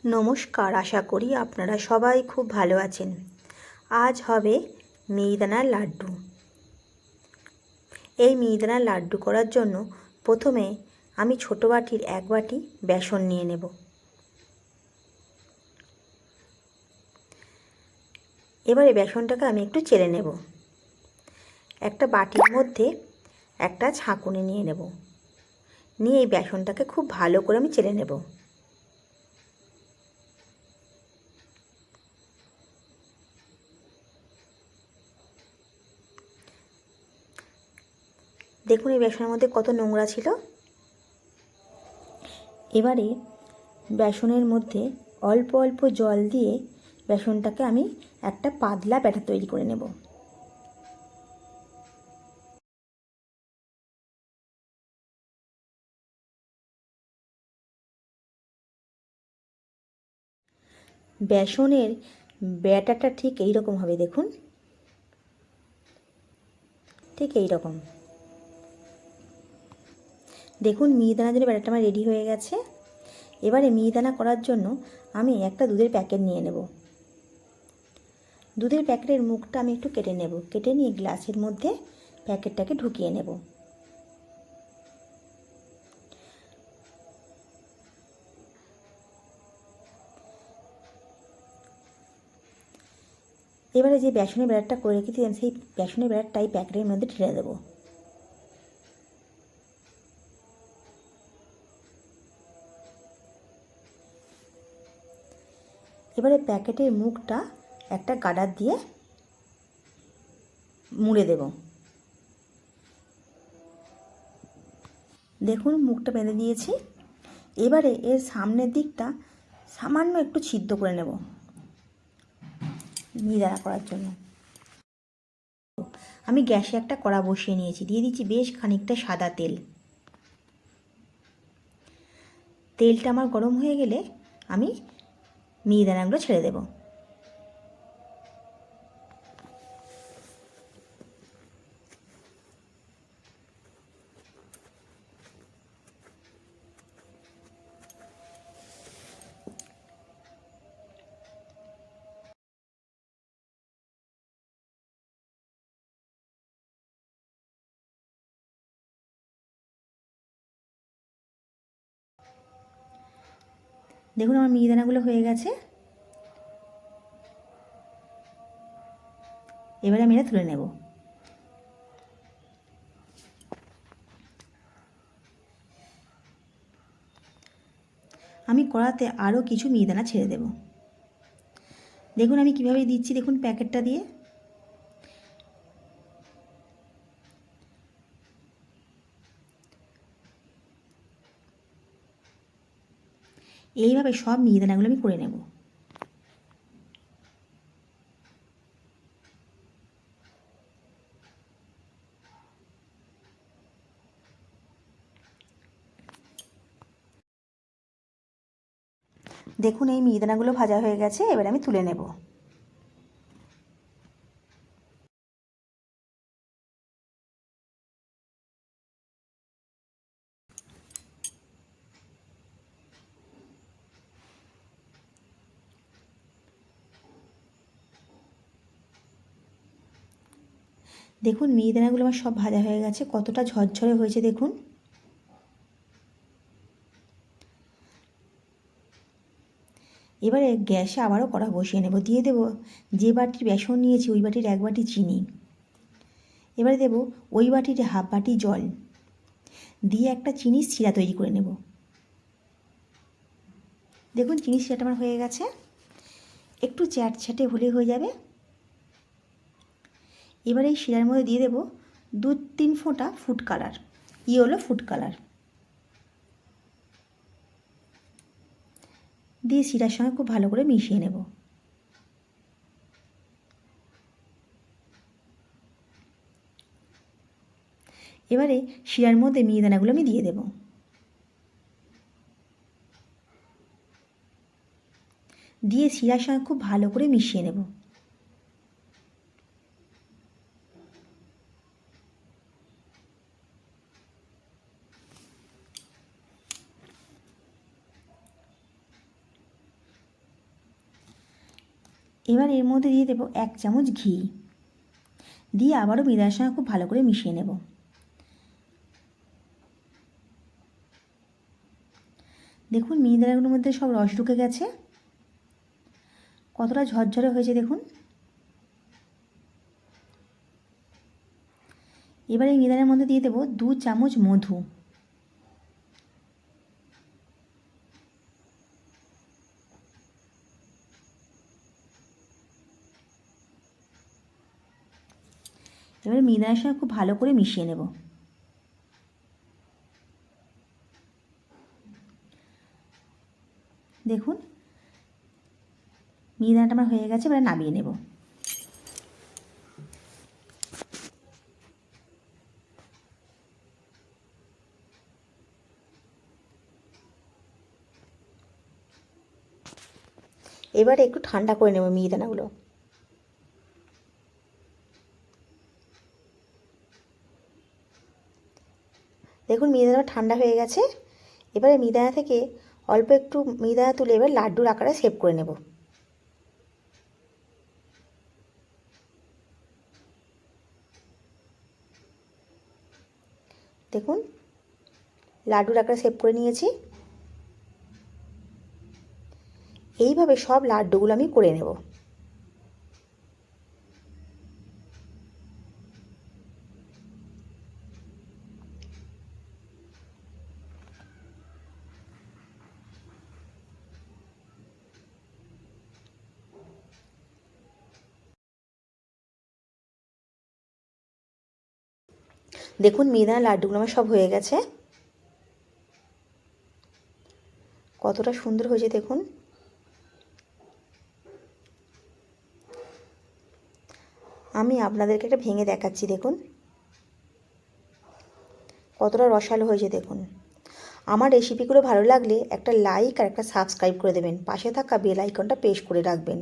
নমস্কার, আশা করি আপনারা সবাই খুব ভালো আছেন। আজ হবে মিহিদানার লাড্ডু। এই মিহিদানার লাড্ডু করার জন্য প্রথমে আমি ছোটো বাটির 1 বাটি বেসন নিয়ে নেব। এবারে বেসনটাকে আমি একটু চেলে নেব। একটা বাটির মধ্যে একটা ছাঁকুনি নিয়ে নেব, নিয়ে এই বেসনটাকে খুব ভালো করে আমি চেলে নেব। দেখুন এই বেসনের মধ্যে কত নোংরা ছিল। এবারে বেসনের মধ্যে অল্প অল্প জল দিয়ে বেসনটাকে আমি একটা পাতলা ব্যাটার তৈরি করে নেব। বেসনের ব্যাটারটা ঠিক এই রকম হবে, দেখুন ঠিক এই রকম। দেখুন মিহিদানার জন্য ব্যাটারটা আমার রেডি হয়ে গেছে। এবারে মিহিদানা করার জন্য আমি একটা দুধের প্যাকেট নিয়ে নেব। দুধের প্যাকেটের মুখটা আমি একটু কেটে নেব, কেটে নিয়ে গ্লাসের মধ্যে প্যাকেটটাকে ঢুকিয়ে নেব। এবারে যে বেসনের ব্যাটারটা করে রেখেছিলাম সেই বেসনের ব্যাটারটাই প্যাকেটের মধ্যে ঢেলে দেবো। এবারে প্যাকেটের মুখটা একটা গার্ডার দিয়ে মুড়ে দেব। দেখুন মুখটা বেঁধে দিয়েছি। এবারে এর সামনের দিকটা সামান্য একটু ছিদ্র করে নেব মিহিদানা করার জন্য। আমি গ্যাসে একটা কড়া বসিয়ে নিয়েছি, দিয়ে দিচ্ছি বেশ খানিকটা সাদা তেল। তেলটা আমার গরম হয়ে গেলে আমি মিহিদানাগুলো ছেড়ে দেব। দেখুন আমার মিহিদানাগুলো হয়ে গেছে। এবারে আমি এটা তুলে নেব। আমি কড়াতে আরও কিছু মিহিদানা ছেড়ে দেব। দেখুন আমি কিভাবে দিচ্ছি, দেখুন প্যাকেটটা দিয়ে। এইভাবে সব মিহিদানাগুলো আমি করে নেব। দেখুন এই মিহিদানাগুলো ভাজা হয়ে গেছে, এবার আমি তুলে নেব। দেখুন মিহিদানাগুলো আমার সব ভাজা হয়ে গেছে, কতটা ঝরঝরে হয়েছে দেখুন। এবারে গ্যাসে আবারও কড়া বসিয়ে নেব, দিয়ে দেব যে বাটির বেসন নিয়েছি ওই বাটির 1 বাটি চিনি। এবারে দেব ওই বাটির 1/2 বাটি জল, দিয়ে একটা চিনির শিরা তৈরি করে নেব। দেখুন চিনির শিরাটা আমার হয়ে গেছে, একটু চ্যাটচ্যাটে হলে হয়ে যাবে। এবারে এই শিরার মধ্যে দিয়ে দেব 2-3 ফোঁটা food colour, yellow food colour, দিয়ে শিরার সঙ্গে খুব ভালো করে মিশিয়ে নেব। এবারে শিরার মধ্যে মিহিদানাগুলো আমি দিয়ে দেব। দিয়ে শিরার সঙ্গে খুব ভালো করে মিশিয়ে নেব। এবার এর মধ্যে দিয়ে দেবো 1 চামচ ঘি, দিয়ে আবারও মিহিদানার সঙ্গে খুব ভালো করে মিশিয়ে নেব। দেখুন মিহিদানাগুলোর মধ্যে সব রস ঢুকে গেছে, কতটা ঝরঝরে হয়েছে দেখুন। এবার এই মিহিদানার মধ্যে দিয়ে দেবো 2 চামচ মধু, এবারে মিহিদানার সঙ্গে খুব ভালো করে মিশিয়ে নেব। দেখুন মিহিদানাটা আমার হয়ে গেছে, এবারে নামিয়ে নেব। এবারে একটু ঠান্ডা করে নেব মিহিদানাগুলো। দেখুন মিহিদানা ঠান্ডা হয়ে গেছে, এবারে মিহিদানা থেকে অল্প একটু মিহিদানা তুলে এবার লাড্ডুর আকারে শেপ করে নেব। দেখুন লাড্ডুর আকারে শেপ করে নিয়েছি। এইভাবে সব লাড্ডুগুলো আমি করে নেব। দেখুন মিহিদানা লাড্ডুগুলো আমার সব হয়ে গেছে, কতটা সুন্দর হয়েছে দেখুন। আমি আপনাদেরকে একটা ভেঙে দেখাচ্ছি, দেখুন কতটা রসালো হয়েছে দেখুন। আমার রেসিপিগুলো ভালো লাগলে একটা লাইক আর একটা সাবস্ক্রাইব করে দেবেন, পাশে থাকা বেল আইকনটা প্রেস করে রাখবেন।